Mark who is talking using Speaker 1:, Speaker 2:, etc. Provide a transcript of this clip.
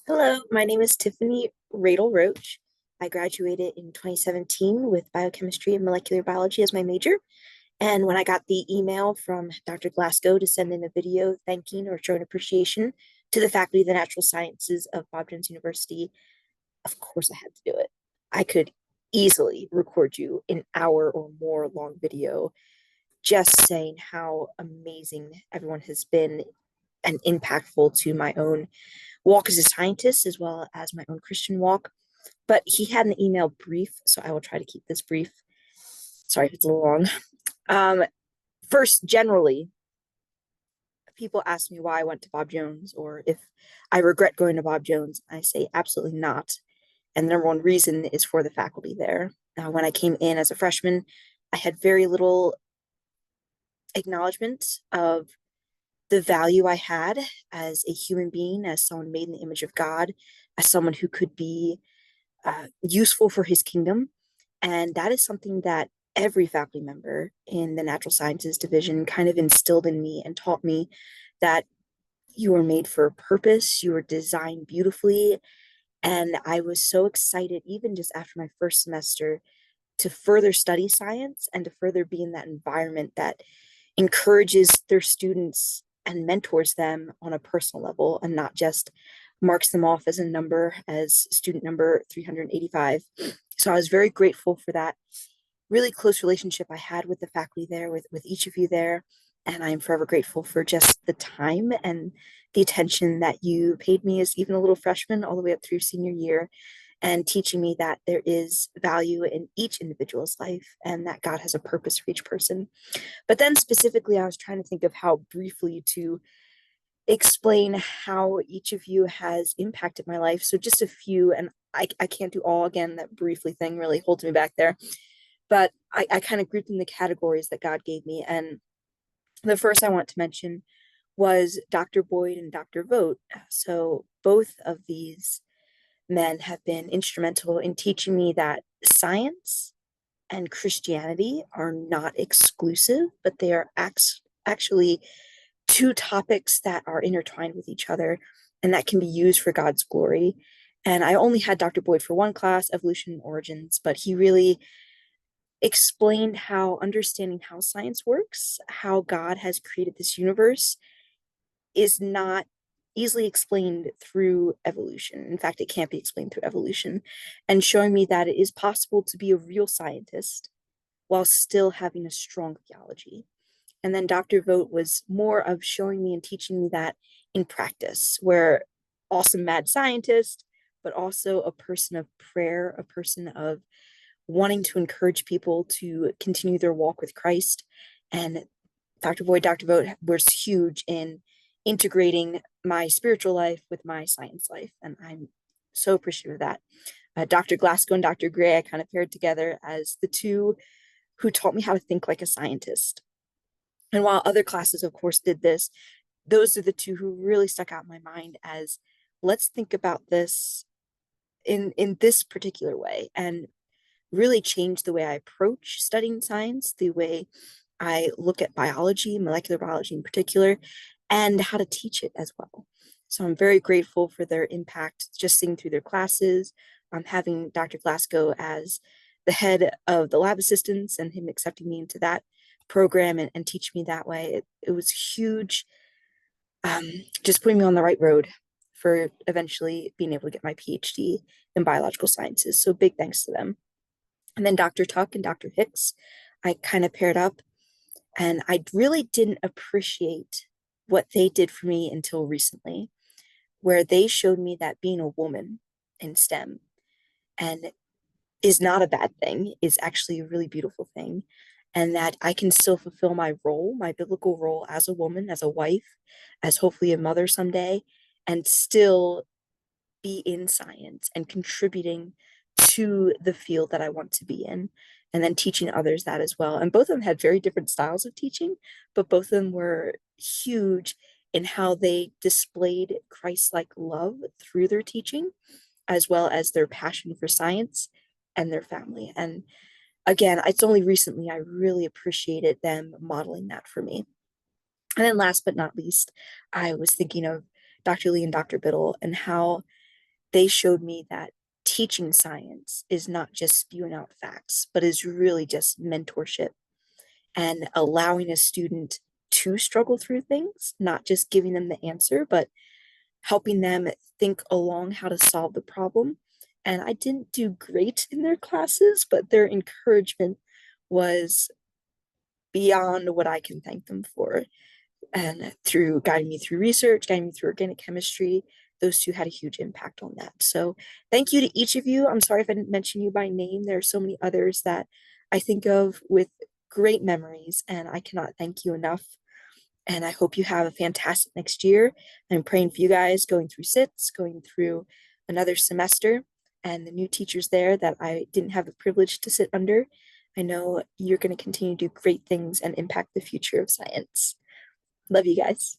Speaker 1: Hello, my name is Tiffany Radle Roach. I graduated in 2017 with biochemistry and molecular biology as my major. And when I got the email from Dr. Glasgow to send in a video thanking or showing appreciation to the faculty of the natural sciences of Bob Jones University, of course I had to do it. I could easily record you an hour or more long video just saying how amazing everyone has been and impactful to my own walk as a scientist as well as my own Christian walk. But he had an email brief, so I will try to keep this brief. Sorry if it's a little long. Um, First, generally, people ask me why I went to Bob Jones or if I regret going to Bob Jones. I say absolutely not. And the number one reason is for the faculty there. When I came in as a freshman, I had very little acknowledgement of the value I had as a human being, as someone made in the image of God, as someone who could be useful for his kingdom. And that is something that every faculty member in the natural sciences division kind of instilled in me and taught me that you were made for a purpose, you were designed beautifully. And I was so excited, even just after my first semester, to further study science and to further be in that environment that encourages their students and mentors them on a personal level and not just marks them off as a number as student number 385. So I was very grateful for that really close relationship I had with the faculty there, with each of you there. And I'm forever grateful for just the time and the attention that you paid me as even a little freshman all the way up through senior year and teaching me that there is value in each individual's life and that God has a purpose for each person. But then specifically, I was trying to think of how briefly to explain how each of you has impacted my life. So just a few, and I can't do all again, that briefly thing really holds me back there. But I kind of grouped in the categories that God gave me. And the first I want to mention was Dr. Boyd and Dr. Vogt. So both of these men have been instrumental in teaching me that science and Christianity are not exclusive, but they are actually two topics that are intertwined with each other and that can be used for God's glory. And I only had Dr. Boyd for one class, Evolution and Origins, but he really explained how understanding how science works, how God has created this universe, is not easily explained through evolution. In fact, it can't be explained through evolution, and showing me that it is possible to be a real scientist while still having a strong theology. And then Dr. Vogt was more of showing me and teaching me that in practice, where awesome mad scientist, but also a person of prayer, a person of wanting to encourage people to continue their walk with Christ. And Dr. Boyd, Dr. Vogt was huge in integrating my spiritual life with my science life. And I'm so appreciative of that. Dr. Glasgow and Dr. Gray, I kind of paired together as the two who taught me how to think like a scientist. And while other classes, of course, did this, those are the two who really stuck out in my mind as let's think about this in this particular way and really change the way I approach studying science, the way I look at biology, molecular biology in particular, and how to teach it as well. So I'm very grateful for their impact just seeing through their classes, having Dr. Glasgow as the head of the lab assistants and him accepting me into that program and teach me that way. It was huge, just putting me on the right road for eventually being able to get my PhD in biological sciences. So big thanks to them. And then Dr. Tuck and Dr. Hicks, I kind of paired up, and I really didn't appreciate what they did for me until recently, where they showed me that being a woman in STEM and is not a bad thing, is actually a really beautiful thing. And that I can still fulfill my role, my biblical role as a woman, as a wife, as hopefully a mother someday, and still be in science and contributing to the field that I want to be in, and then teaching others that as well. And both of them had very different styles of teaching, but both of them were huge in how they displayed Christ-like love through their teaching, as well as their passion for science and their family. And again, it's only recently I really appreciated them modeling that for me. And then last but not least, I was thinking of Dr. Lee and Dr. Biddle and how they showed me that teaching science is not just spewing out facts, but is really just mentorship and allowing a student to struggle through things, not just giving them the answer, but helping them think along how to solve the problem. And I didn't do great in their classes, but their encouragement was beyond what I can thank them for. And through guiding me through research, guiding me through organic chemistry, those two had a huge impact on that. So thank you to each of you. I'm sorry if I didn't mention you by name. There are so many others that I think of with great memories, and I cannot thank you enough. And I hope you have a fantastic next year. I'm praying for you guys going through SITs, going through another semester, and the new teachers there that I didn't have the privilege to sit under. I know you're going to continue to do great things and impact the future of science. Love you guys.